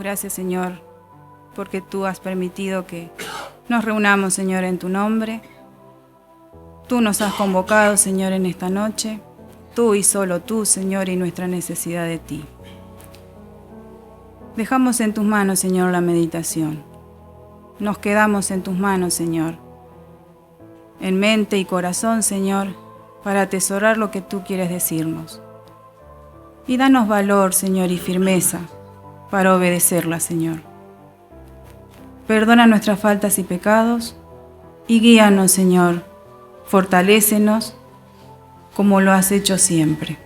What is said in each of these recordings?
gracias, Señor, porque tú has permitido que nos reunamos, Señor, en tu nombre. Tú nos has convocado, Señor, en esta noche. Tú y solo tú, Señor, y nuestra necesidad de ti. Dejamos en tus manos, Señor, la meditación. Nos quedamos en tus manos, Señor, en mente y corazón, Señor, para atesorar lo que tú quieres decirnos. Y danos valor, Señor, y firmeza para obedecerla, Señor. Perdona nuestras faltas y pecados y guíanos, Señor. Fortalécenos como lo has hecho siempre,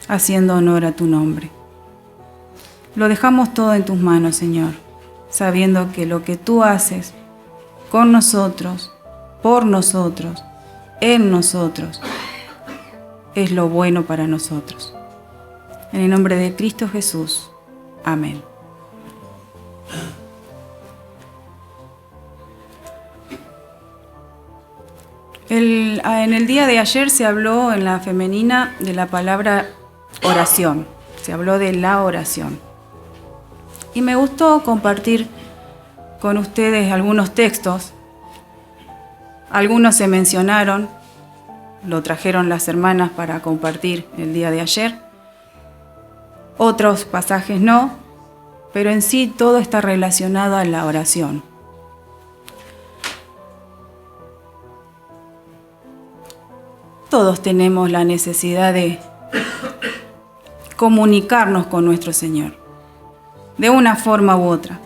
haciendo honor a tu nombre. Lo dejamos todo en tus manos, Señor, sabiendo que lo que tú haces con nosotros, por nosotros, en nosotros, es lo bueno para nosotros. En el nombre de Cristo Jesús. Amén. En el día de ayer se habló en la femenina de la palabra oración. Se habló de la oración. Y me gustó compartir con ustedes algunos textos. Algunos se mencionaron, lo trajeron las hermanas para compartir el día de ayer. Otros pasajes no, pero en sí todo está relacionado a la oración. Todos tenemos la necesidad de comunicarnos con nuestro Señor, de una forma u otra,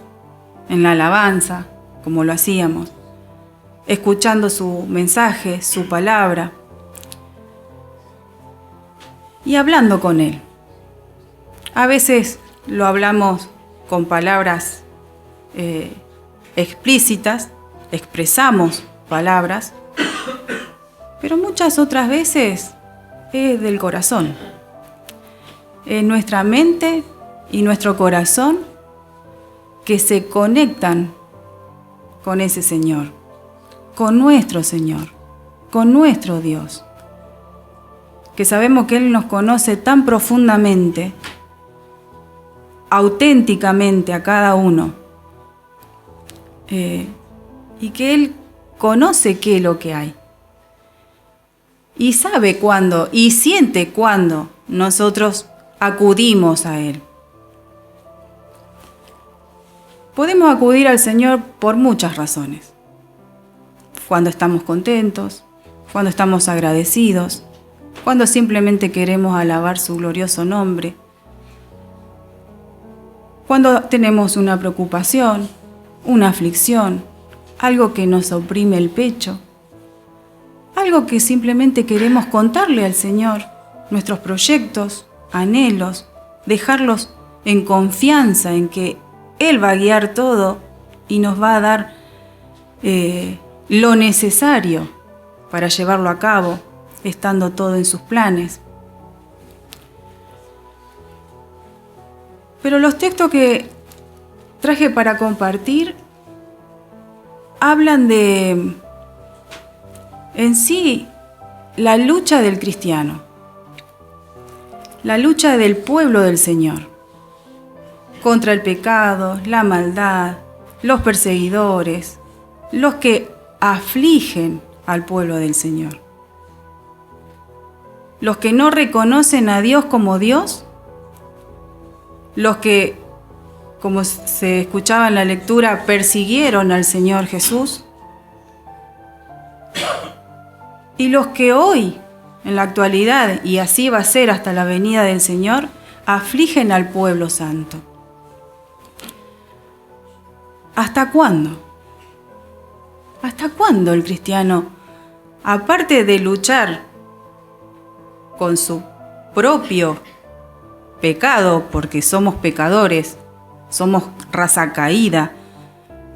en la alabanza, como lo hacíamos, escuchando su mensaje, su palabra, y hablando con Él. A veces lo hablamos con palabras explícitas, expresamos palabras, pero muchas otras veces es del corazón. Es nuestra mente y nuestro corazón que se conectan con ese Señor, con nuestro Señor, con nuestro Dios. Que sabemos que Él nos conoce tan profundamente, auténticamente a cada uno, y que Él conoce qué es lo que hay. Y sabe cuándo, y siente cuándo nosotros acudimos a Él. Podemos acudir al Señor por muchas razones. Cuando estamos contentos, cuando estamos agradecidos, cuando simplemente queremos alabar su glorioso nombre, cuando tenemos una preocupación, una aflicción, algo que nos oprime el pecho, algo que simplemente queremos contarle al Señor, nuestros proyectos, anhelos, dejarlos en confianza en que Él va a guiar todo y nos va a dar lo necesario para llevarlo a cabo, estando todo en sus planes. Pero los textos que traje para compartir hablan de, en sí, la lucha del cristiano, la lucha del pueblo del Señor, contra el pecado, la maldad, los perseguidores, los que afligen al pueblo del Señor. Los que no reconocen a Dios como Dios, los que, como se escuchaba en la lectura, persiguieron al Señor Jesús, y los que hoy, en la actualidad, y así va a ser hasta la venida del Señor, afligen al pueblo santo. ¿Hasta cuándo? ¿Hasta cuándo el cristiano, aparte de luchar con su propio pecado, porque somos pecadores, somos raza caída,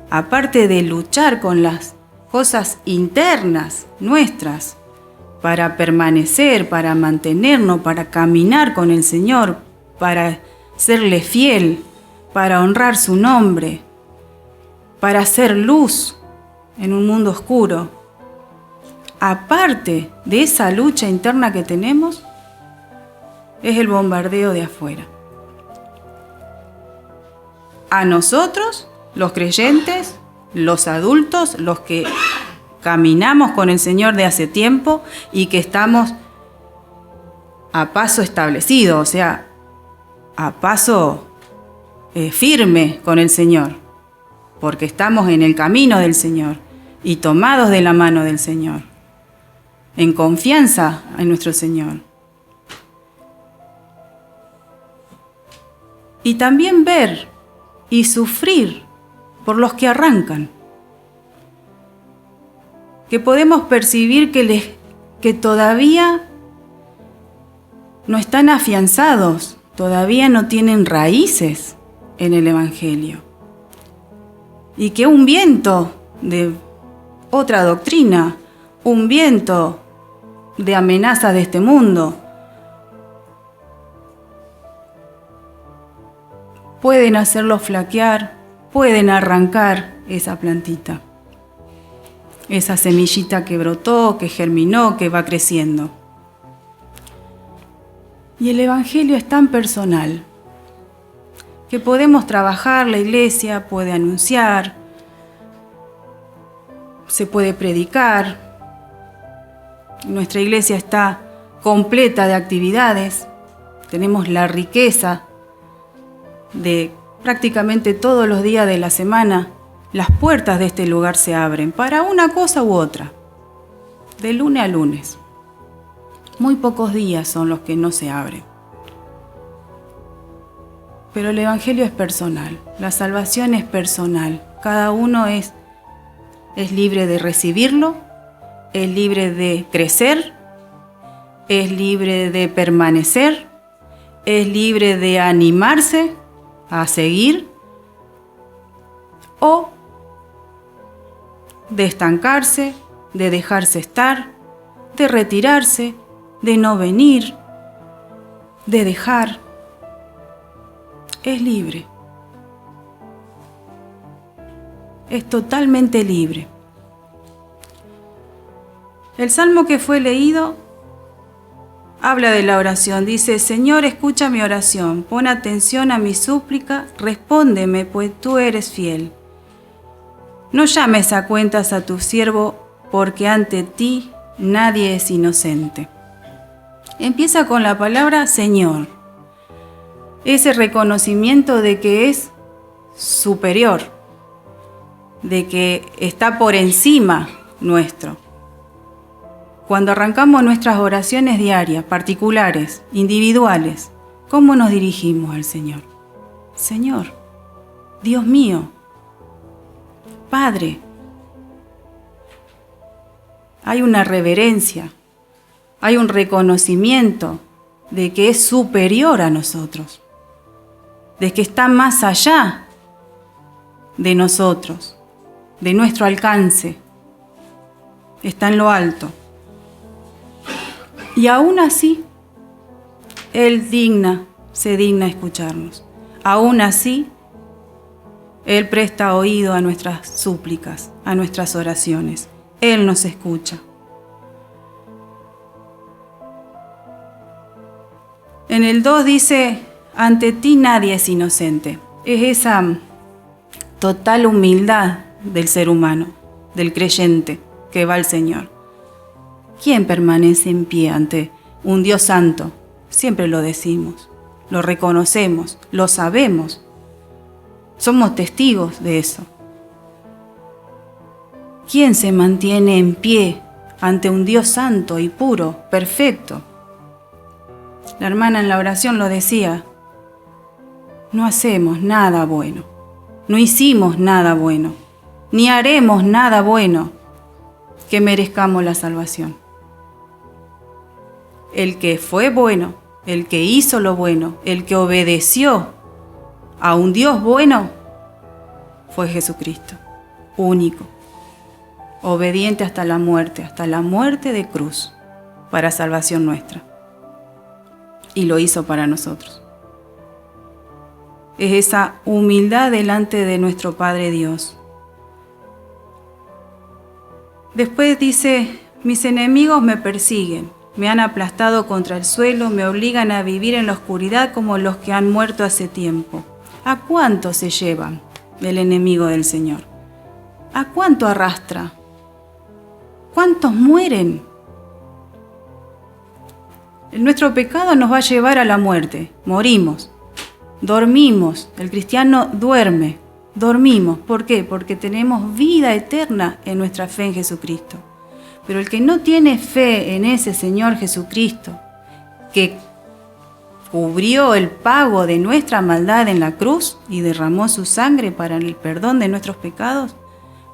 aparte de luchar con las cosas internas nuestras, para permanecer, para mantenernos, para caminar con el Señor, para serle fiel, para honrar su nombre, para hacer luz en un mundo oscuro? Aparte de esa lucha interna que tenemos, es el bombardeo de afuera. a nosotros, los creyentes, los adultos, los que caminamos con el Señor de hace tiempo y que estamos a paso establecido, o sea, a paso firme con el Señor, porque estamos en el camino del Señor y tomados de la mano del Señor, en confianza en nuestro Señor. Y también ver y sufrir por los que arrancan, que podemos percibir que todavía no están afianzados, todavía no tienen raíces en el Evangelio. Y que un viento de otra doctrina, un viento de amenazas de este mundo, pueden hacerlos flaquear, pueden arrancar esa plantita, esa semillita que brotó, que germinó, que va creciendo. Y el Evangelio es tan personal que podemos trabajar, la iglesia puede anunciar, se puede predicar. Nuestra iglesia está completa de actividades, tenemos la riqueza de prácticamente todos los días de la semana, las puertas de este lugar se abren para una cosa u otra, de lunes a lunes. Muy pocos días son los que no se abren. Pero el Evangelio es personal, la salvación es personal. Cada uno es libre de recibirlo, es libre de crecer, es libre de permanecer, es libre de animarse a seguir o de estancarse, de dejarse estar, de retirarse, de no venir, de dejar. Es libre. Es totalmente libre. El salmo que fue leído habla de la oración. Dice: Señor, escucha mi oración, pon atención a mi súplica, respóndeme, pues tú eres fiel. No llames a cuentas a tu siervo, porque ante ti nadie es inocente. Empieza con la palabra Señor. Ese reconocimiento de que es superior, de que está por encima nuestro. Cuando arrancamos nuestras oraciones diarias, particulares, individuales, ¿cómo nos dirigimos al Señor? Señor, Dios mío, Padre. Hay una reverencia, hay un reconocimiento de que es superior a nosotros, de que está más allá de nosotros, de nuestro alcance, está en lo alto. Y aún así, Él se digna escucharnos. Aún así, Él presta oído a nuestras súplicas, a nuestras oraciones. Él nos escucha. En el 2 dice: ante ti nadie es inocente. Es esa total humildad del ser humano, del creyente que va al Señor. ¿Quién permanece en pie ante un Dios santo? Siempre lo decimos, lo reconocemos, lo sabemos. Somos testigos de eso. ¿Quién se mantiene en pie ante un Dios santo y puro, perfecto? La hermana en la oración lo decía: no hacemos nada bueno, no hicimos nada bueno, ni haremos nada bueno que merezcamos la salvación. El que fue bueno, el que hizo lo bueno, el que obedeció a un Dios bueno, fue Jesucristo, único, obediente hasta la muerte de cruz, para salvación nuestra. Y lo hizo para nosotros. Es esa humildad delante de nuestro Padre Dios. Después dice: mis enemigos me persiguen, me han aplastado contra el suelo, me obligan a vivir en la oscuridad como los que han muerto hace tiempo. ¿A cuánto se llevan el enemigo del Señor? ¿A cuánto arrastra? ¿Cuántos mueren? Nuestro pecado nos va a llevar a la muerte. Morimos, dormimos. El cristiano duerme, dormimos. ¿Por qué? Porque tenemos vida eterna en nuestra fe en Jesucristo. Pero el que no tiene fe en ese Señor Jesucristo, que cubrió el pago de nuestra maldad en la cruz y derramó su sangre para el perdón de nuestros pecados,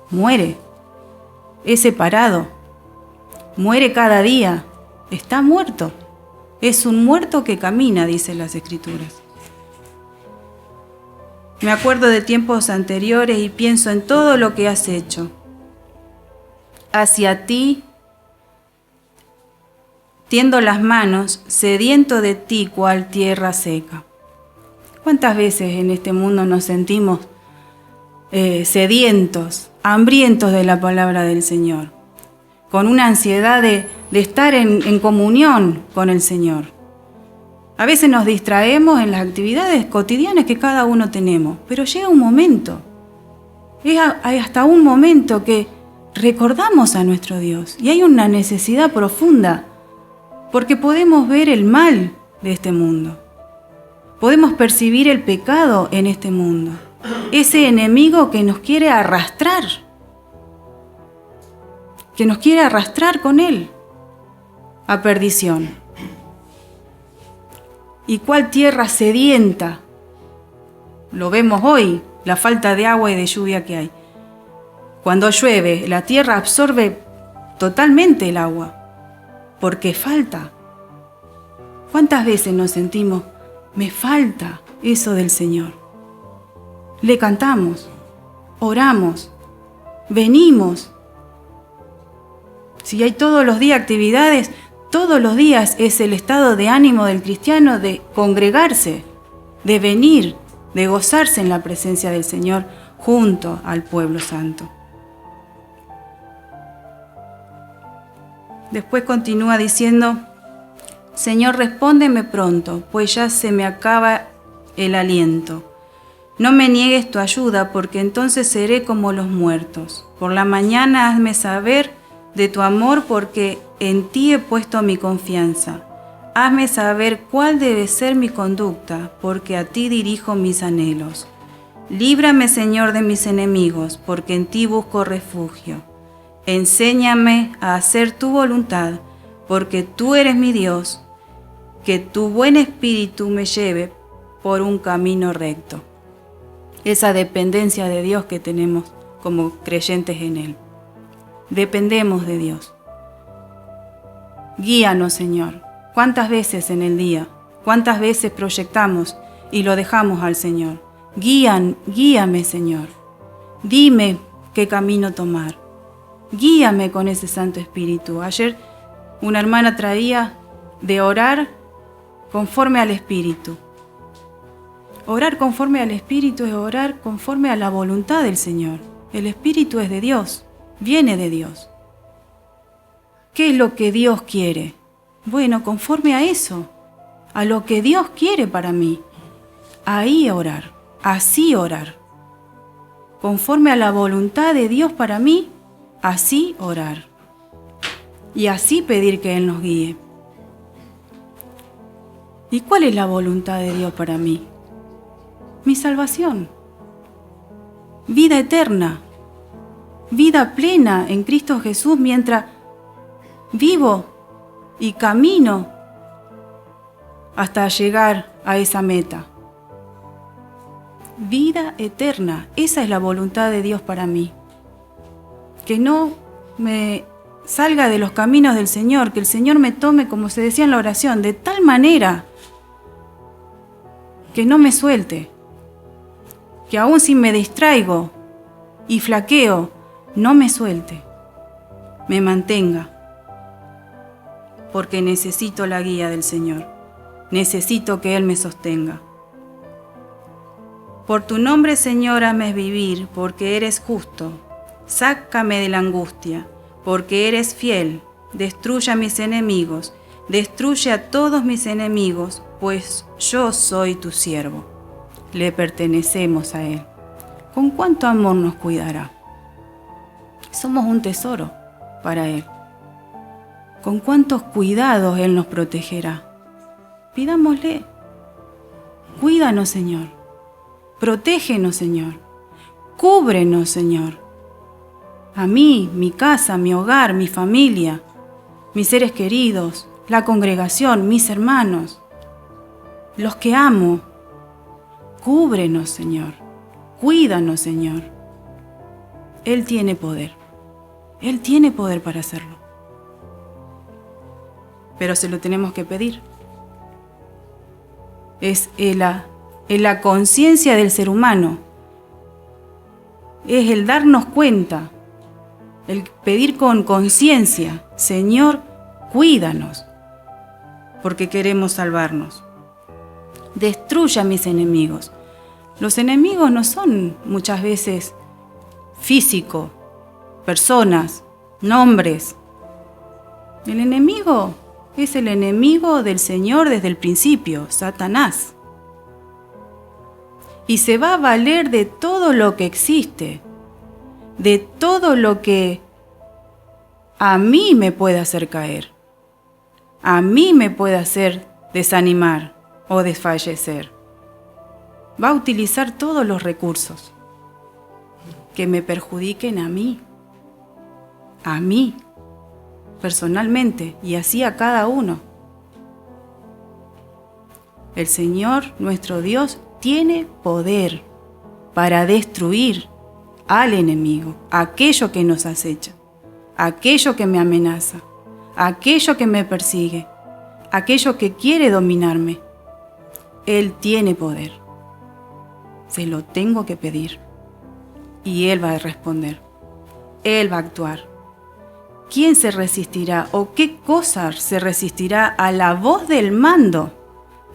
muere, es separado, muere cada día, está muerto. Es un muerto que camina, dicen las Escrituras. Me acuerdo de tiempos anteriores y pienso en todo lo que has hecho. Hacia ti tiendo las manos, sediento de ti cual tierra seca. ¿Cuántas veces en este mundo nos sentimos sedientos, hambrientos de la palabra del Señor? Con una ansiedad de estar en comunión con el Señor. A veces nos distraemos en las actividades cotidianas que cada uno tenemos, pero llega un momento, hay hasta un momento que recordamos a nuestro Dios y hay una necesidad profunda, porque podemos ver el mal de este mundo, podemos percibir el pecado en este mundo, ese enemigo que nos quiere arrastrar, con él a perdición. ¿Y cuál tierra sedienta? Lo vemos hoy, la falta de agua y de lluvia que hay. Cuando llueve, la tierra absorbe totalmente el agua, porque falta. ¿Cuántas veces nos sentimos, me falta eso del Señor? Le cantamos, oramos, venimos. Si hay todos los días actividades, todos los días es el estado de ánimo del cristiano de congregarse, de venir, de gozarse en la presencia del Señor junto al pueblo santo. Después continúa diciendo, Señor, respóndeme pronto, pues ya se me acaba el aliento. No me niegues tu ayuda, porque entonces seré como los muertos. Por la mañana hazme saber de tu amor, porque en ti he puesto mi confianza. Hazme saber cuál debe ser mi conducta, porque a ti dirijo mis anhelos. Líbrame, Señor, de mis enemigos, porque en ti busco refugio. Enséñame a hacer tu voluntad, porque tú eres mi Dios. Que tu buen espíritu me lleve por un camino recto. Esa dependencia de Dios que tenemos como creyentes en Él. Dependemos de Dios. Guíanos, Señor. ¿Cuántas veces en el día? ¿Cuántas veces proyectamos y lo dejamos al Señor? Guíame, Señor. Dime qué camino tomar. Guíame con ese Santo Espíritu. Ayer una hermana traía de orar conforme al Espíritu. Orar conforme al Espíritu es orar conforme a la voluntad del Señor. El Espíritu es de Dios. Viene de Dios. ¿Qué es lo que Dios quiere? Bueno, conforme a eso, a lo que Dios quiere para mí. Ahí orar, así orar. Conforme a la voluntad de Dios para mí, así orar. Y así pedir que Él nos guíe. ¿Y cuál es la voluntad de Dios para mí? Mi salvación. Vida eterna. Vida plena en Cristo Jesús mientras vivo y camino hasta llegar a esa meta. Vida eterna, esa es la voluntad de Dios para mí. Que no me salga de los caminos del Señor, que el Señor me tome, como se decía en la oración, de tal manera que no me suelte, que aun si me distraigo y flaqueo, no me suelte, me mantenga, porque necesito la guía del Señor, necesito que Él me sostenga. Por tu nombre, Señor, hazme vivir, porque eres justo, sácame de la angustia, porque eres fiel, destruye a mis enemigos, destruye a todos mis enemigos, pues yo soy tu siervo. le pertenecemos a Él. ¿Con cuánto amor nos cuidará? Somos un tesoro para Él. ¿Con cuántos cuidados Él nos protegerá? Pidámosle. Cuídanos, Señor. Protégenos, Señor. Cúbrenos, Señor. A mí, mi casa, mi hogar, mi familia, mis seres queridos, la congregación, mis hermanos, los que amo. Cúbrenos, Señor. Cuídanos, Señor. Él tiene poder. Él tiene poder para hacerlo. Pero se lo tenemos que pedir. Es en la conciencia del ser humano. Es el darnos cuenta, el pedir con conciencia, Señor, cuídanos, porque queremos salvarnos. Destruya a mis enemigos. Los enemigos no son muchas veces físicos, personas, nombres. El enemigo es el enemigo del Señor desde el principio, Satanás. Y se va a valer de todo lo que existe, de todo lo que a mí me puede hacer caer, a mí me puede hacer desanimar o desfallecer. Va a utilizar todos los recursos que me perjudiquen a mí personalmente, y así a cada uno. El Señor, nuestro Dios, tiene poder para destruir al enemigo, aquello que nos acecha, aquello que me amenaza, aquello que me persigue, aquello que quiere dominarme. Él tiene poder. Se lo tengo que pedir y Él va a responder. Él va a actuar. ¿Quién se resistirá o qué cosa se resistirá a la voz del mando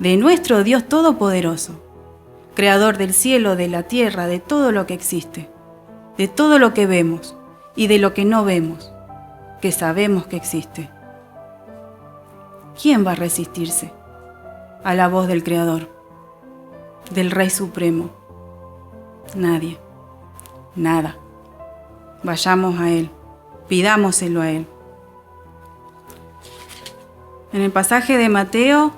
de nuestro Dios Todopoderoso, Creador del cielo, de la tierra, de todo lo que existe, de todo lo que vemos y de lo que no vemos, que sabemos que existe? ¿Quién va a resistirse a la voz del Creador, del Rey Supremo? Nadie, nada. Vayamos a Él, pidámoselo a Él. En el pasaje de Mateo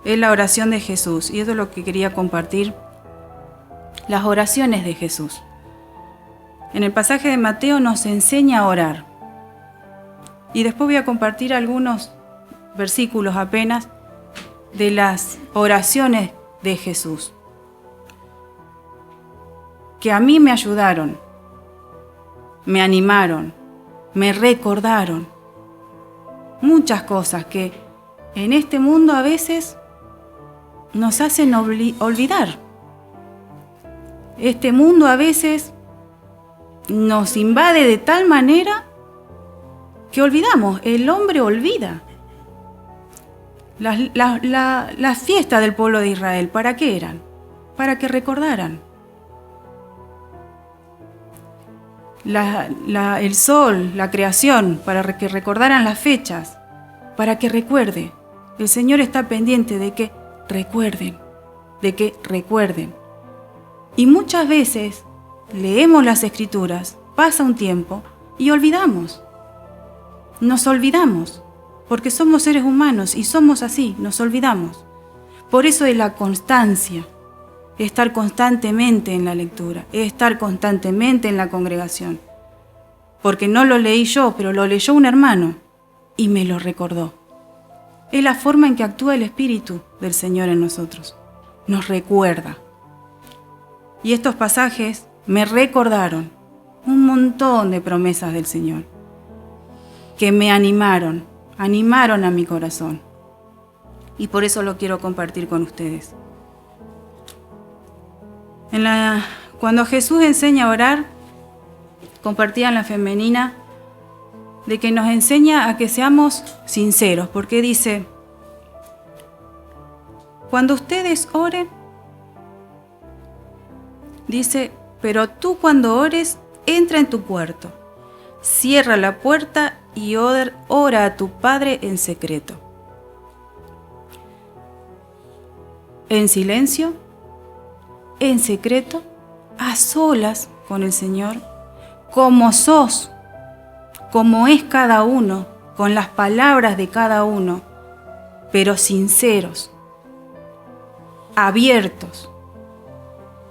es la oración de Jesús, y eso es lo que quería compartir, las oraciones de Jesús. En el pasaje de Mateo nos enseña a orar. Y después voy a compartir algunos versículos apenas de las oraciones de Jesús, que a mí me ayudaron, me animaron, me recordaron muchas cosas que en este mundo a veces nos hacen olvidar. Este mundo a veces nos invade de tal manera que olvidamos. El hombre olvida. Las fiestas del pueblo de Israel, ¿para qué eran? Para que recordaran. El sol, la creación, para que recordaran las fechas, para que recuerde. El Señor está pendiente de que recuerden, Y muchas veces leemos las Escrituras, pasa un tiempo y olvidamos. Nos olvidamos, porque somos seres humanos y somos así, nos olvidamos. Por eso es la constancia, estar constantemente en la lectura, estar constantemente en la congregación. Porque no lo leí yo, pero lo leyó un hermano y me lo recordó. Es la forma en que actúa el Espíritu del Señor en nosotros. Nos recuerda. Y estos pasajes me recordaron un montón de promesas del Señor que me animaron a mi corazón. Y por eso lo quiero compartir con ustedes. Cuando Jesús enseña a orar, compartía en la femenina de que nos enseña a que seamos sinceros, porque dice: cuando ustedes oren, dice, pero tú cuando ores, entra en tu cuarto, cierra la puerta y ora a tu Padre en secreto. en silencio, en secreto, a solas con el Señor, como sos, como es cada uno, con las palabras de cada uno, pero sinceros, abiertos,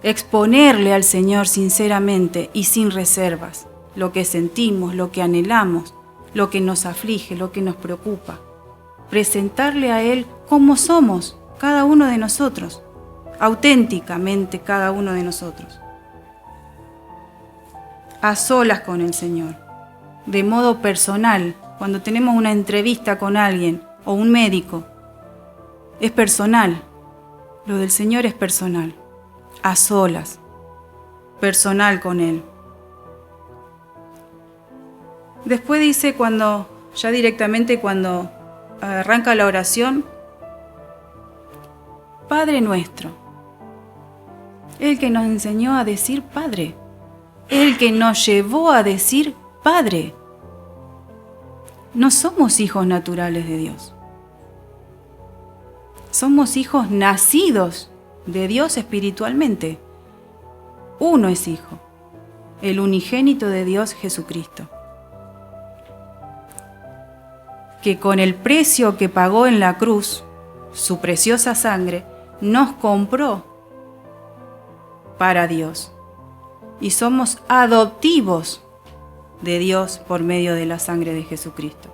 exponerle al Señor sinceramente y sin reservas lo que sentimos, lo que anhelamos, lo que nos aflige, lo que nos preocupa. Presentarle a Él como somos, cada uno de nosotros, auténticamente cada uno de nosotros. A solas con el Señor, de modo personal, cuando tenemos una entrevista con alguien o un médico, es personal. Lo del Señor es personal, a solas, personal con Él. Después dice ya directamente cuando arranca la oración, Padre nuestro, el que nos enseñó a decir Padre, el que nos llevó a decir Padre. No somos hijos naturales de Dios. Somos hijos nacidos de Dios espiritualmente. Uno es hijo, el unigénito de Dios Jesucristo, que con el precio que pagó en la cruz, su preciosa sangre, nos compró para Dios. Y somos adoptivos de Dios por medio de la sangre de Jesucristo.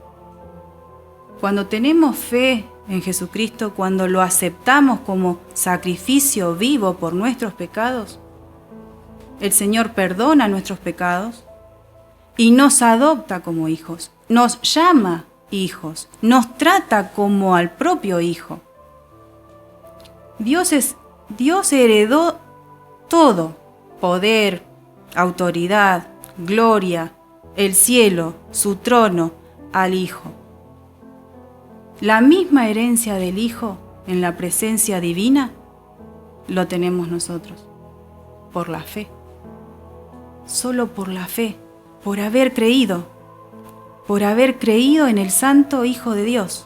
Cuando tenemos fe en Jesucristo, cuando lo aceptamos como sacrificio vivo por nuestros pecados, el Señor perdona nuestros pecados y nos adopta como hijos, nos llama hijos, nos trata como al propio Hijo. Dios heredó todo, poder, autoridad, gloria, el cielo, su trono, al Hijo. La misma herencia del Hijo en la presencia divina lo tenemos nosotros, por la fe. Solo por la fe, por haber creído en el Santo Hijo de Dios,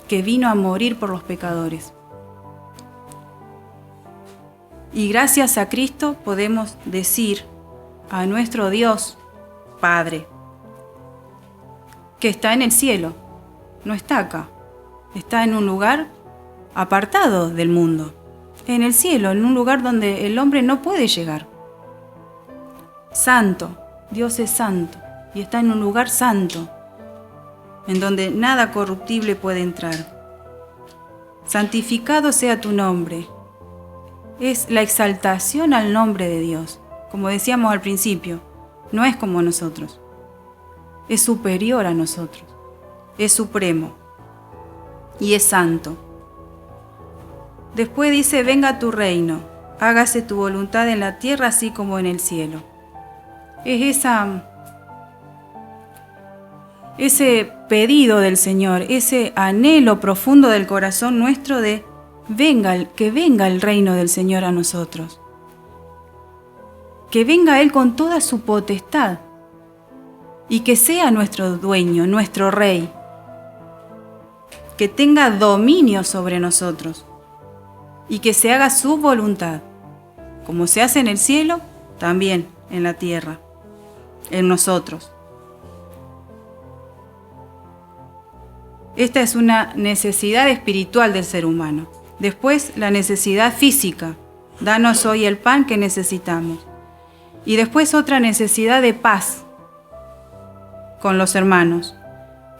que vino a morir por los pecadores. Y gracias a Cristo podemos decir a nuestro Dios, Padre, que está en el cielo, no está acá, está en un lugar apartado del mundo, en el cielo, en un lugar donde el hombre no puede llegar. Santo, Dios es santo y está en un lugar santo, en donde nada corruptible puede entrar. Santificado sea tu nombre. Es la exaltación al nombre de Dios. Como decíamos al principio, no es como nosotros. Es superior a nosotros. Es supremo. Y es santo. Después dice, venga tu reino, hágase tu voluntad en la tierra así como en el cielo. Es ese pedido del Señor, ese anhelo profundo del corazón nuestro de que venga el reino del Señor a nosotros. Que venga Él con toda su potestad y que sea nuestro dueño, nuestro rey. Que tenga dominio sobre nosotros y que se haga su voluntad, como se hace en el cielo, también en la tierra, en nosotros. Esta es una necesidad espiritual del ser humano. Después, la necesidad física. Danos hoy el pan que necesitamos. Y después otra necesidad de paz con los hermanos.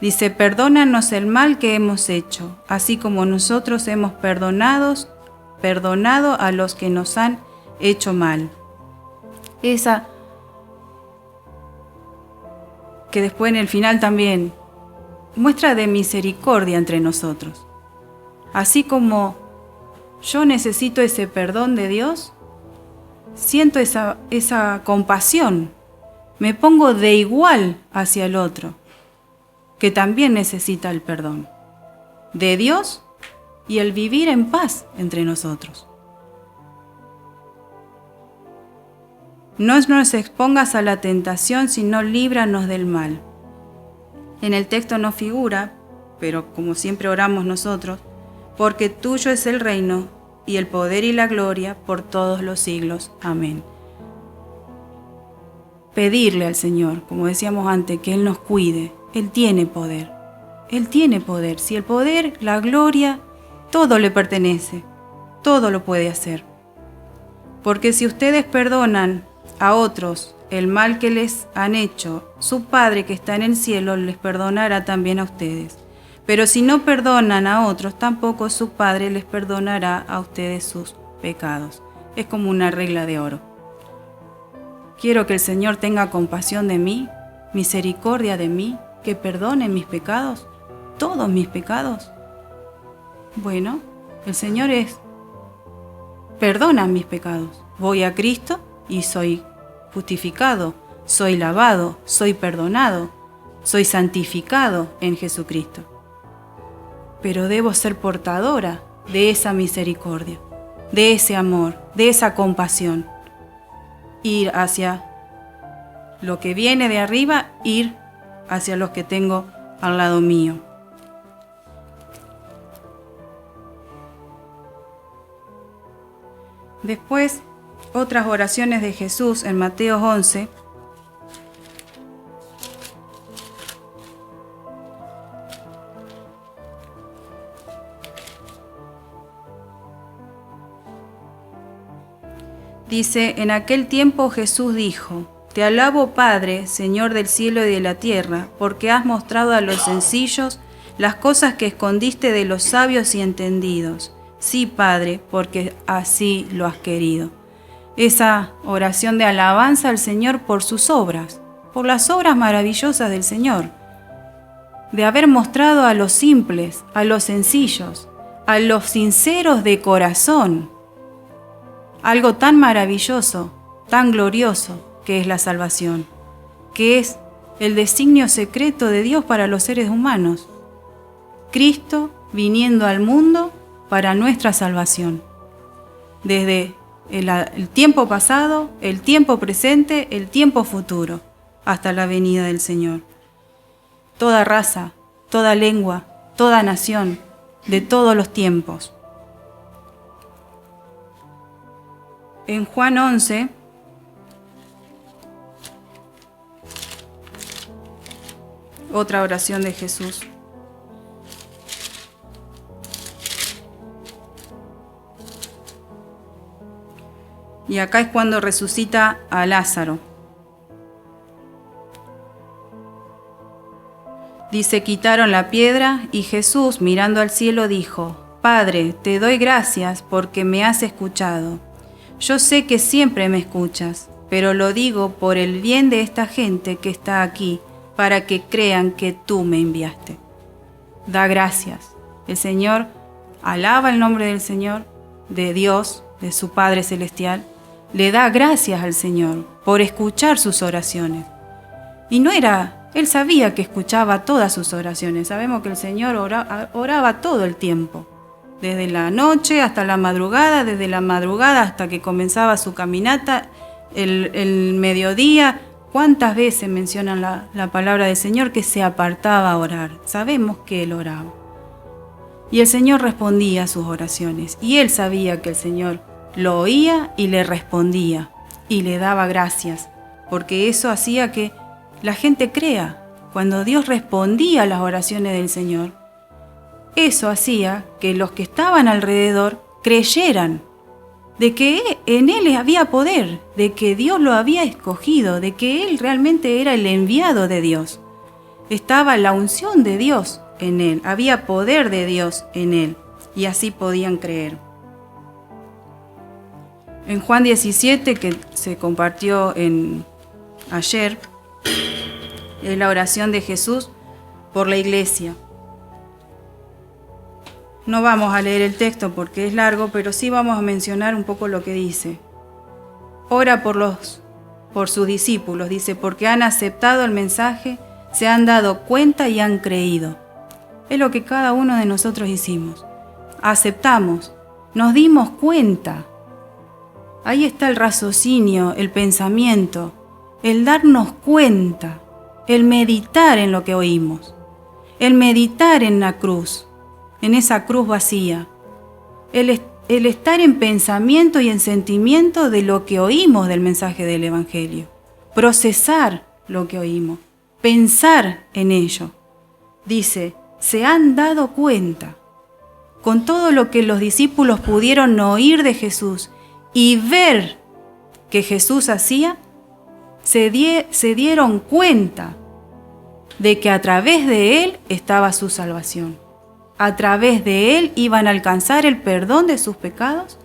Dice, perdónanos el mal que hemos hecho, así como nosotros hemos perdonado a los que nos han hecho mal. Esa que después en el final también muestra de misericordia entre nosotros. Así como yo necesito ese perdón de Dios, siento esa compasión, me pongo de igual hacia el otro, que también necesita el perdón de Dios y el vivir en paz entre nosotros. No nos expongas a la tentación, sino líbranos del mal. En el texto no figura, pero como siempre oramos nosotros, porque tuyo es el reino, y el poder y la gloria por todos los siglos. Amén. Pedirle al Señor, como decíamos antes, que Él nos cuide. Él tiene poder. Él tiene poder. Si el poder, la gloria, todo le pertenece. Todo lo puede hacer. Porque si ustedes perdonan a otros el mal que les han hecho, su Padre que está en el cielo les perdonará también a ustedes. Pero si no perdonan a otros, tampoco su Padre les perdonará a ustedes sus pecados. Es como una regla de oro. Quiero que el Señor tenga compasión de mí, misericordia de mí, que perdone mis pecados, todos mis pecados. Bueno, el Señor perdona mis pecados. Voy a Cristo y soy justificado, soy lavado, soy perdonado, soy santificado en Jesucristo. Pero debo ser portadora de esa misericordia, de ese amor, de esa compasión. Ir hacia lo que viene de arriba, ir hacia los que tengo al lado mío. Después, otras oraciones de Jesús en Mateo 11. Dice, en aquel tiempo Jesús dijo, Te alabo, Padre, Señor del cielo y de la tierra, porque has mostrado a los sencillos las cosas que escondiste de los sabios y entendidos. Sí, Padre, porque así lo has querido. Esa oración de alabanza al Señor por sus obras, por las obras maravillosas del Señor, de haber mostrado a los simples, a los sencillos, a los sinceros de corazón, algo tan maravilloso, tan glorioso que es la salvación, que es el designio secreto de Dios para los seres humanos. Cristo viniendo al mundo para nuestra salvación. Desde el tiempo pasado, el tiempo presente, el tiempo futuro, hasta la venida del Señor. Toda raza, toda lengua, toda nación, de todos los tiempos. En Juan 11, otra oración de Jesús. Y acá es cuando resucita a Lázaro. Dice, quitaron la piedra y Jesús, mirando al cielo, dijo, Padre, te doy gracias porque me has escuchado. Yo sé que siempre me escuchas, pero lo digo por el bien de esta gente que está aquí, para que crean que tú me enviaste. Da gracias. El Señor alaba el nombre del Señor, de Dios, de su Padre Celestial. Le da gracias al Señor por escuchar sus oraciones. Y no era, Él sabía que escuchaba todas sus oraciones. Sabemos que el Señor oraba todo el tiempo. Desde la noche hasta la madrugada, desde la madrugada hasta que comenzaba su caminata, el mediodía. ¿Cuántas veces mencionan la palabra del Señor que se apartaba a orar? Sabemos que Él oraba. Y el Señor respondía a sus oraciones. Y Él sabía que el Señor lo oía y le respondía. Y le daba gracias. Porque eso hacía que la gente crea. Cuando Dios respondía a las oraciones del Señor, eso hacía que los que estaban alrededor creyeran de que en Él había poder, de que Dios lo había escogido, de que Él realmente era el enviado de Dios. Estaba la unción de Dios en Él, había poder de Dios en Él, y así podían creer. En Juan 17, que se compartió ayer, es la oración de Jesús por la iglesia. No vamos a leer el texto porque es largo, pero sí vamos a mencionar un poco lo que dice. Ora por sus discípulos, dice, porque han aceptado el mensaje, se han dado cuenta y han creído. Es lo que cada uno de nosotros hicimos. Aceptamos, nos dimos cuenta. Ahí está el raciocinio, el pensamiento, el darnos cuenta, el meditar en lo que oímos, el meditar en la cruz, en esa cruz vacía, el el estar en pensamiento y en sentimiento de lo que oímos del mensaje del Evangelio. Procesar lo que oímos, pensar en ello. Dice, se han dado cuenta con todo lo que los discípulos pudieron oír de Jesús y ver que Jesús hacía, se dieron cuenta de que a través de Él estaba su salvación. A través de Él iban a alcanzar el perdón de sus pecados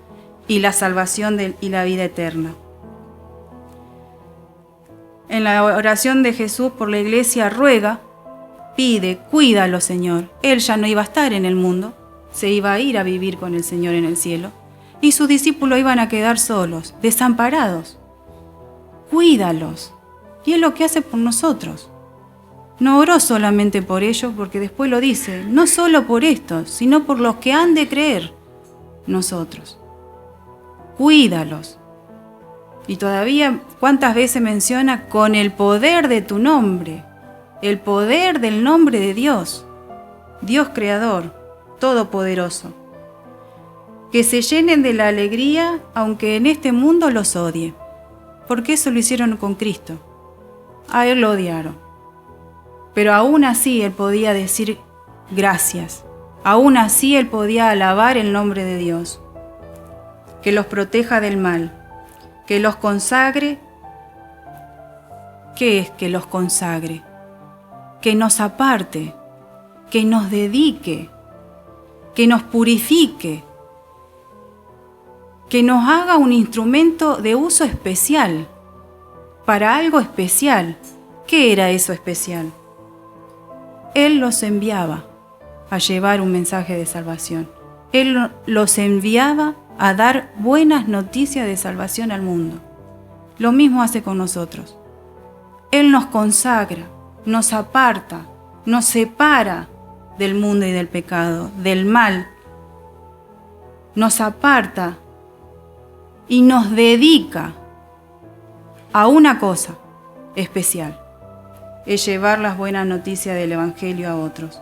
y la salvación y la vida eterna. En la oración de Jesús por la iglesia ruega, pide, cuídalo, Señor. Él ya no iba a estar en el mundo, se iba a ir a vivir con el Señor en el cielo, y sus discípulos iban a quedar solos, desamparados. Cuídalos. Y es lo que hace por nosotros. No oró solamente por ellos, porque después lo dice, no solo por estos, sino por los que han de creer nosotros. Cuídalos. Y todavía, ¿cuántas veces menciona con el poder de tu nombre? El poder del nombre de Dios. Dios creador, todopoderoso. Que se llenen de la alegría, aunque en este mundo los odie. Porque eso lo hicieron con Cristo. A Él lo odiaron. Pero aún así Él podía decir gracias. Aún así Él podía alabar el nombre de Dios. Que los proteja del mal. Que los consagre. ¿Qué es que los consagre? Que nos aparte. Que nos dedique. Que nos purifique. Que nos haga un instrumento de uso especial. Para algo especial. ¿Qué era eso especial? Él los enviaba a llevar un mensaje de salvación. Él los enviaba a dar buenas noticias de salvación al mundo. Lo mismo hace con nosotros. Él nos consagra, nos aparta, nos separa del mundo y del pecado, del mal. Nos aparta y nos dedica a una cosa especial. Es llevar las buenas noticias del Evangelio a otros.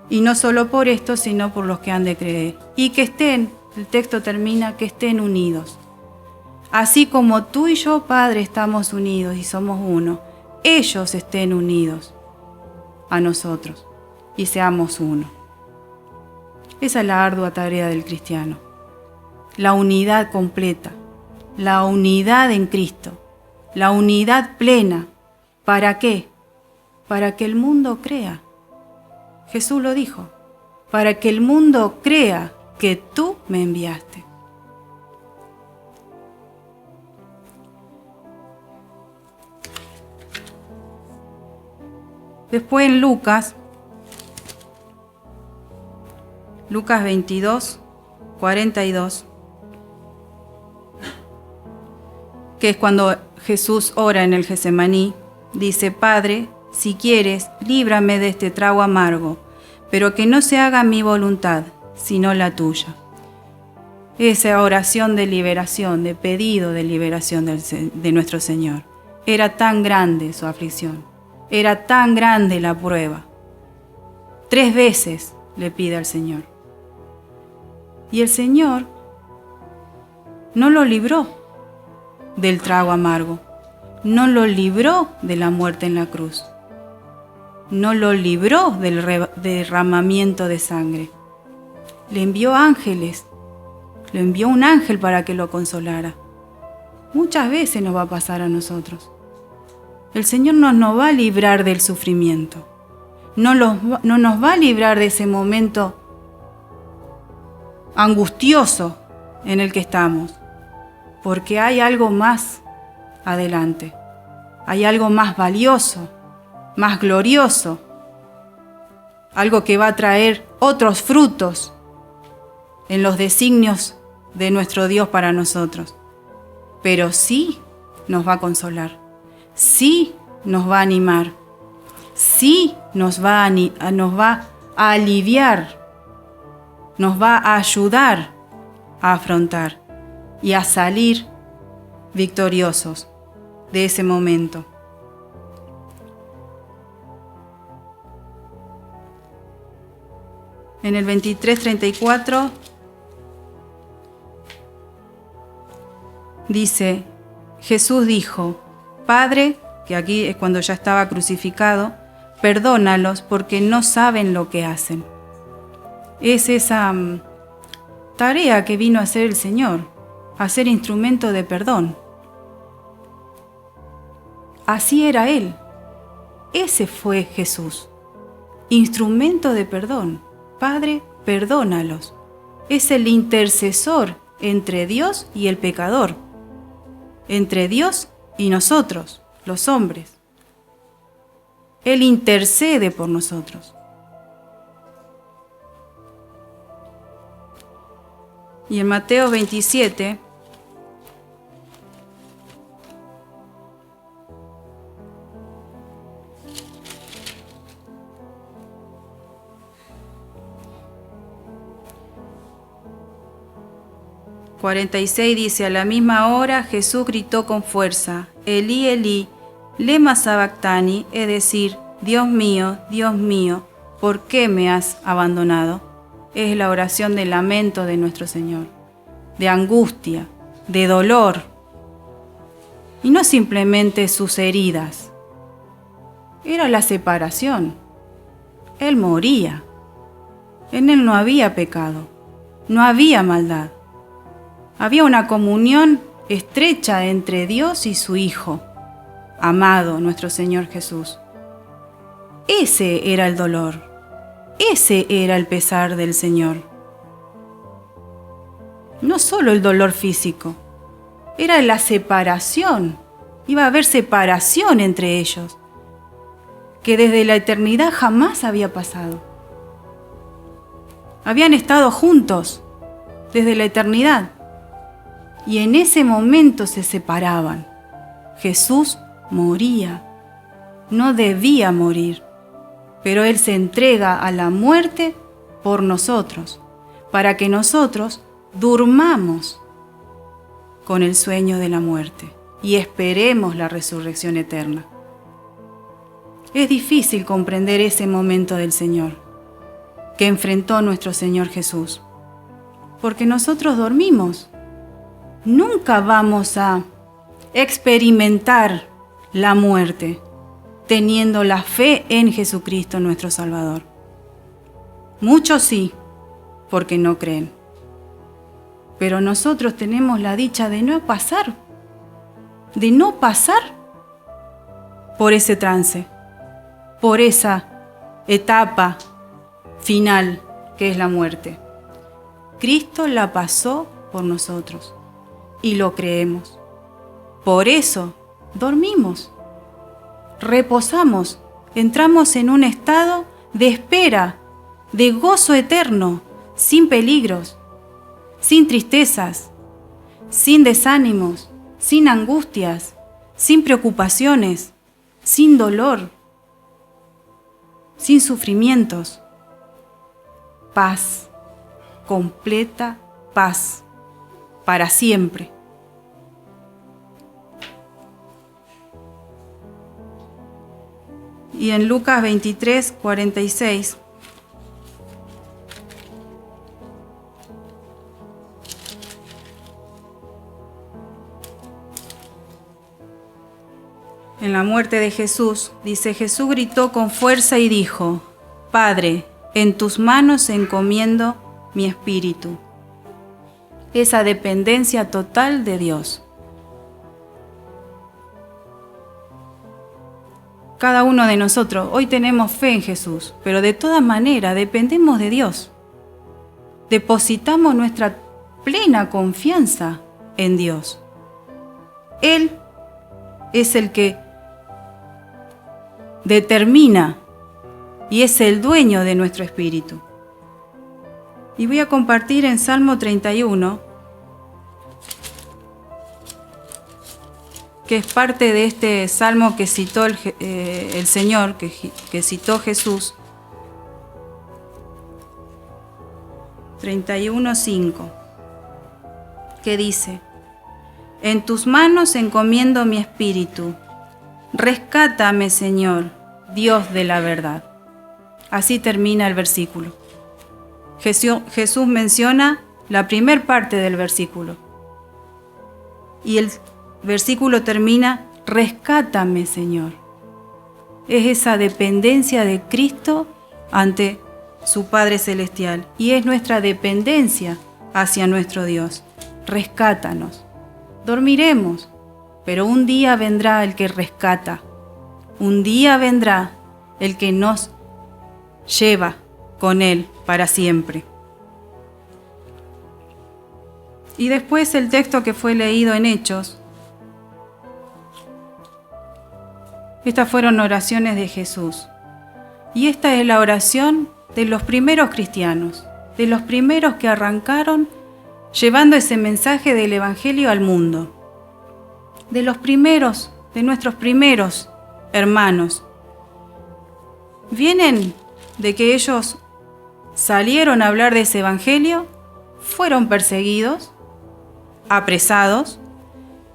Y no solo por esto, sino por los que han de creer. Y que estén, el texto termina, que estén unidos. Así como tú y yo, Padre, estamos unidos y somos uno, ellos estén unidos a nosotros y seamos uno. Esa es la ardua tarea del cristiano. La unidad completa, la unidad en Cristo, la unidad plena. ¿Para qué? Para que el mundo crea. Jesús lo dijo, para que el mundo crea que tú me enviaste. Después en Lucas 22, 42, que es cuando Jesús ora en el Getsemaní, dice, Padre, si quieres, líbrame de este trago amargo, pero que no se haga mi voluntad, sino la tuya. Esa oración de liberación, de pedido de liberación de nuestro Señor. Era tan grande su aflicción, era tan grande la prueba. 3 veces le pide al Señor. Y el Señor no lo libró del trago amargo. No lo libró de la muerte en la cruz. No lo libró del derramamiento de sangre. Le envió ángeles. Le envió un ángel para que lo consolara. Muchas veces nos va a pasar a nosotros. El Señor no nos va a librar del sufrimiento. No nos va a librar de ese momento angustioso en el que estamos. Porque hay algo más adelante. Hay algo más valioso, más glorioso, algo que va a traer otros frutos en los designios de nuestro Dios para nosotros. Pero sí nos va a consolar, sí nos va a animar, sí nos va a aliviar, nos va a ayudar a afrontar y a salir victoriosos de ese momento. En el 23:34 dice, Jesús dijo, Padre, que aquí es cuando ya estaba crucificado, perdónalos porque no saben lo que hacen. Es esa tarea que vino a hacer el Señor, a ser instrumento de perdón. Así era Él. Ese fue Jesús, instrumento de perdón. Padre, perdónalos. Es el intercesor entre Dios y el pecador, entre Dios y nosotros, los hombres. Él intercede por nosotros. Y en Mateo 27, dice, a la misma hora Jesús gritó con fuerza, Elí, Elí, lema sabactani, es decir, Dios mío, ¿por qué me has abandonado? Es la oración de lamento de nuestro Señor, de angustia, de dolor, y no simplemente sus heridas. Era la separación. Él moría. En Él no había pecado, no había maldad. Había una comunión estrecha entre Dios y su Hijo, amado nuestro Señor Jesús. Ese era el dolor, ese era el pesar del Señor. No solo el dolor físico, era la separación. Iba a haber separación entre ellos, que desde la eternidad jamás había pasado. Habían estado juntos desde la eternidad. Y en ese momento se separaban. Jesús moría. No debía morir. Pero Él se entrega a la muerte por nosotros, para que nosotros durmamos con el sueño de la muerte y esperemos la resurrección eterna. Es difícil comprender ese momento del Señor, que enfrentó nuestro Señor Jesús, porque nosotros dormimos. Nunca vamos a experimentar la muerte teniendo la fe en Jesucristo nuestro Salvador. Muchos sí, porque no creen. Pero nosotros tenemos la dicha de no pasar por ese trance, por esa etapa final que es la muerte. Cristo la pasó por nosotros. Y lo creemos. Por eso dormimos, reposamos, entramos en un estado de espera, de gozo eterno, sin peligros, sin tristezas, sin desánimos, sin angustias, sin preocupaciones, sin dolor, sin sufrimientos. Paz, completa paz, para siempre. Y en Lucas 23, 46, en la muerte de Jesús, dice, Jesús gritó con fuerza y dijo, Padre, en tus manos encomiendo mi espíritu. Esa dependencia total de Dios. Cada uno de nosotros hoy tenemos fe en Jesús, pero de todas maneras dependemos de Dios. Depositamos nuestra plena confianza en Dios. Él es el que determina y es el dueño de nuestro espíritu. Y voy a compartir en Salmo 31, que es parte de este salmo que citó el Señor, que citó Jesús. 31:5, que dice, en tus manos encomiendo mi espíritu, rescátame, Señor, Dios de la verdad. Así termina el versículo. Jesús menciona la primer parte del versículo. Y el versículo termina, rescátame, Señor. Es esa dependencia de Cristo ante su Padre Celestial. Y es nuestra dependencia hacia nuestro Dios. Rescátanos. Dormiremos, pero un día vendrá el que rescata. Un día vendrá el que nos lleva con Él para siempre. Y después el texto que fue leído en Hechos. Estas fueron oraciones de Jesús. Y esta es la oración de los primeros cristianos, de los primeros que arrancaron llevando ese mensaje del Evangelio al mundo. De los primeros, de nuestros primeros hermanos. Vienen de que ellos salieron a hablar de ese Evangelio, fueron perseguidos, apresados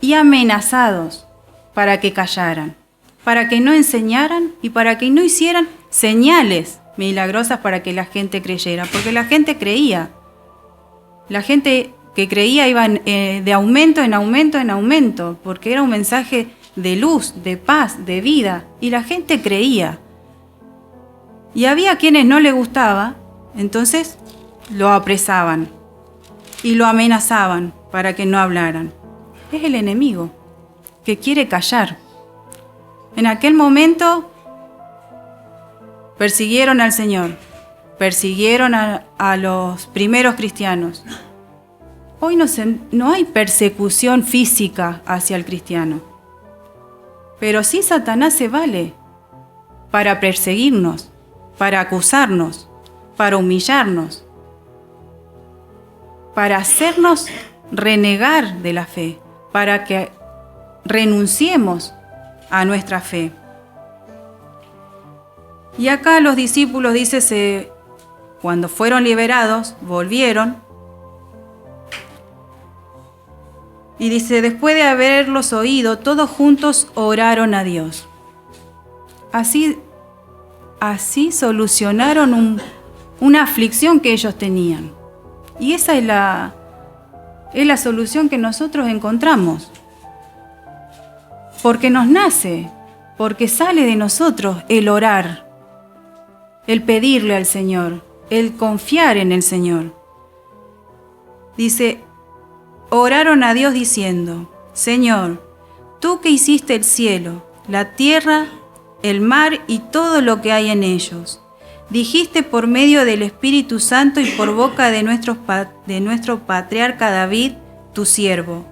y amenazados para que callaran, para que no enseñaran y para que no hicieran señales milagrosas para que la gente creyera, porque la gente creía. La gente que creía iba de aumento en aumento en aumento, porque era un mensaje de luz, de paz, de vida, y la gente creía. Y había quienes no le gustaba, entonces lo apresaban y lo amenazaban para que no hablaran. Es el enemigo que quiere callar. En aquel momento persiguieron al Señor, persiguieron a los primeros cristianos. Hoy no hay persecución física hacia el cristiano, pero sí Satanás se vale para perseguirnos, para acusarnos, para humillarnos, para hacernos renegar de la fe, para que renunciemos a nuestra fe. Y acá los discípulos, dice, cuando fueron liberados, volvieron. Y dice, después de haberlos oído, todos juntos oraron a Dios. Así solucionaron una aflicción que ellos tenían. Y esa es la solución que nosotros encontramos. Porque nos nace, porque sale de nosotros el orar, el pedirle al Señor, el confiar en el Señor. Dice, oraron a Dios diciendo, Señor, tú que hiciste el cielo, la tierra, el mar y todo lo que hay en ellos, dijiste por medio del Espíritu Santo y por boca de nuestro patriarca David, tu siervo.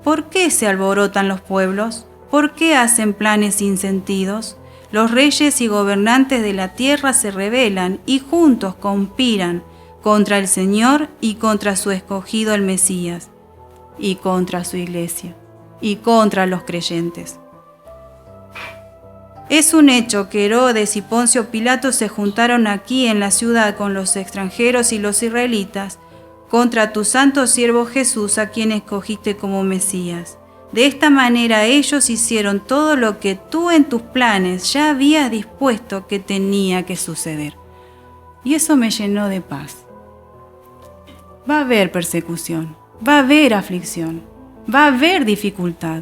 ¿Por qué se alborotan los pueblos? ¿Por qué hacen planes sin sentidos? Los reyes y gobernantes de la tierra se rebelan y juntos conspiran contra el Señor y contra su escogido el Mesías, y contra su iglesia, y contra los creyentes. Es un hecho que Herodes y Poncio Pilato se juntaron aquí en la ciudad con los extranjeros y los israelitas contra tu santo siervo Jesús, a quien escogiste como Mesías. De esta manera ellos hicieron todo lo que tú en tus planes ya habías dispuesto que tenía que suceder. Y eso me llenó de paz. Va a haber persecución, va a haber aflicción, va a haber dificultad,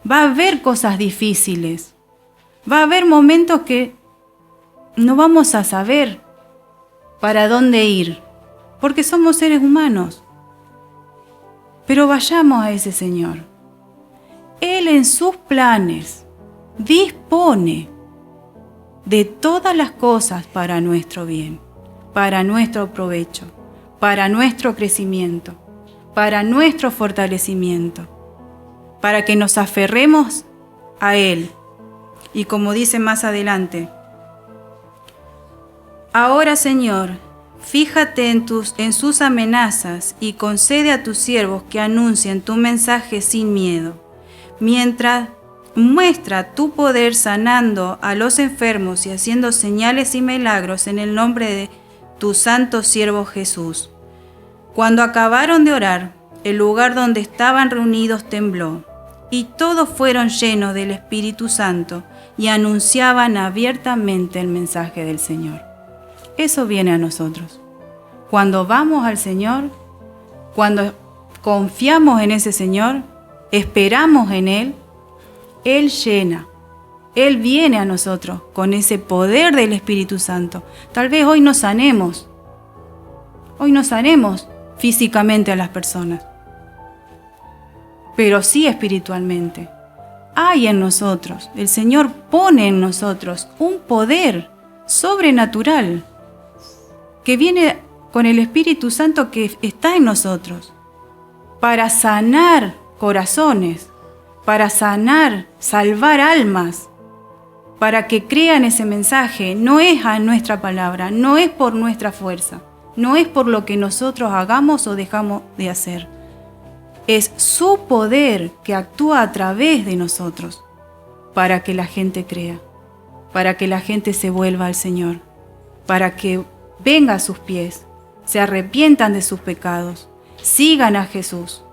va a haber cosas difíciles, va a haber momentos que no vamos a saber para dónde ir, porque somos seres humanos. Pero vayamos a ese Señor. Él en sus planes dispone de todas las cosas para nuestro bien, para nuestro provecho, para nuestro crecimiento, para nuestro fortalecimiento, para que nos aferremos a Él. Y como dice más adelante, ahora Señor, fíjate en sus amenazas y concede a tus siervos que anuncien tu mensaje sin miedo, mientras muestra tu poder sanando a los enfermos y haciendo señales y milagros en el nombre de tu santo siervo Jesús. Cuando acabaron de orar, el lugar donde estaban reunidos tembló, y todos fueron llenos del Espíritu Santo y anunciaban abiertamente el mensaje del Señor. Eso viene a nosotros. Cuando vamos al Señor, cuando confiamos en ese Señor, esperamos en Él, Él llena. Él viene a nosotros con ese poder del Espíritu Santo. Tal vez hoy no sanemos físicamente a las personas, pero sí espiritualmente. Hay en nosotros, el Señor pone en nosotros un poder sobrenatural que viene con el Espíritu Santo que está en nosotros para sanar corazones, para salvar almas, para que crean ese mensaje. No es a nuestra palabra, no es por nuestra fuerza, no es por lo que nosotros hagamos o dejamos de hacer. Es su poder que actúa a través de nosotros para que la gente crea, para que la gente se vuelva al Señor, para que venga a sus pies, se arrepientan de sus pecados, sigan a Jesús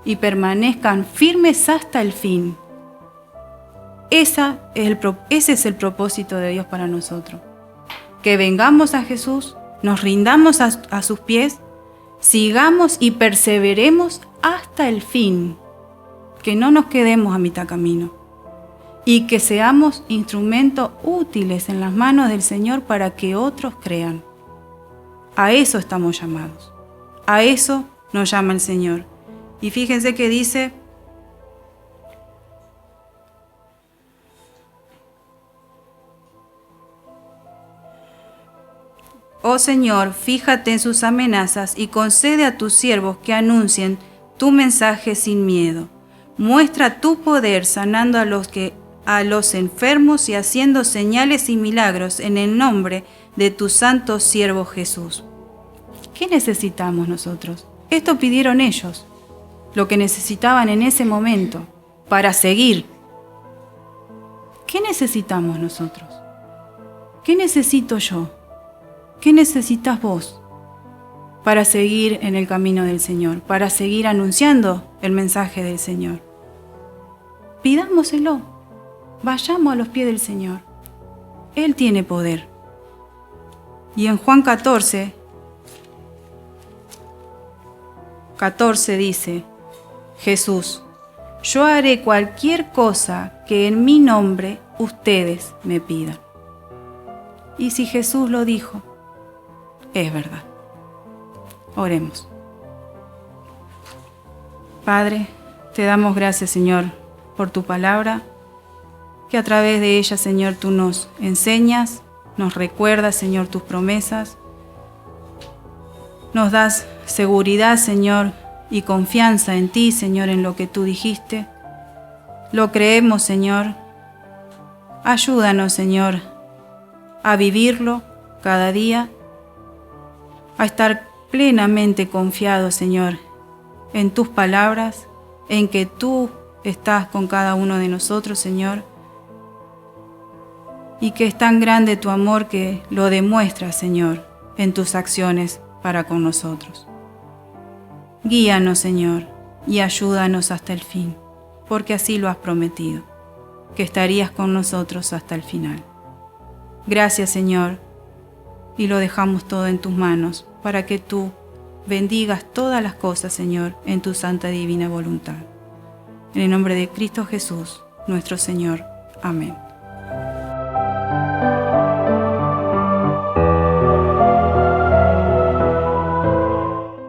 y permanezcan firmes hasta el fin. Ese es el propósito de Dios para nosotros. Que vengamos a Jesús, nos rindamos a sus pies, sigamos y perseveremos hasta el fin. Que no nos quedemos a mitad camino. Y que seamos instrumentos útiles en las manos del Señor para que otros crean. A eso estamos llamados. A eso nos llama el Señor. Y fíjense que dice: Oh Señor, fíjate en sus amenazas y concede a tus siervos que anuncien tu mensaje sin miedo. Muestra tu poder sanando a los enfermos y haciendo señales y milagros en el nombre de tu santo siervo Jesús. ¿Qué necesitamos nosotros? Esto pidieron ellos, lo que necesitaban en ese momento para seguir. ¿Qué necesitamos nosotros? ¿Qué necesito yo? ¿Qué necesitas vos para seguir en el camino del Señor, para seguir anunciando el mensaje del Señor? Pidámoselo, vayamos a los pies del Señor. Él tiene poder. Y en Juan 14 dice Jesús: yo haré cualquier cosa que en mi nombre ustedes me pidan. Y si Jesús lo dijo, es verdad. Oremos. Padre, te damos gracias, Señor, por tu palabra, que a través de ella, Señor, tú nos enseñas, nos recuerdas, Señor, tus promesas, nos das seguridad, Señor, y confianza en ti, Señor, en lo que tú dijiste. Lo creemos, Señor. Ayúdanos, Señor, a vivirlo cada día, a estar plenamente confiados, Señor, en tus palabras, en que tú estás con cada uno de nosotros, Señor, y que es tan grande tu amor que lo demuestras, Señor, en tus acciones para con nosotros. Guíanos, Señor, y ayúdanos hasta el fin, porque así lo has prometido, que estarías con nosotros hasta el final. Gracias, Señor, y lo dejamos todo en tus manos, para que tú bendigas todas las cosas, Señor, en tu santa y divina voluntad. En el nombre de Cristo Jesús, nuestro Señor. Amén.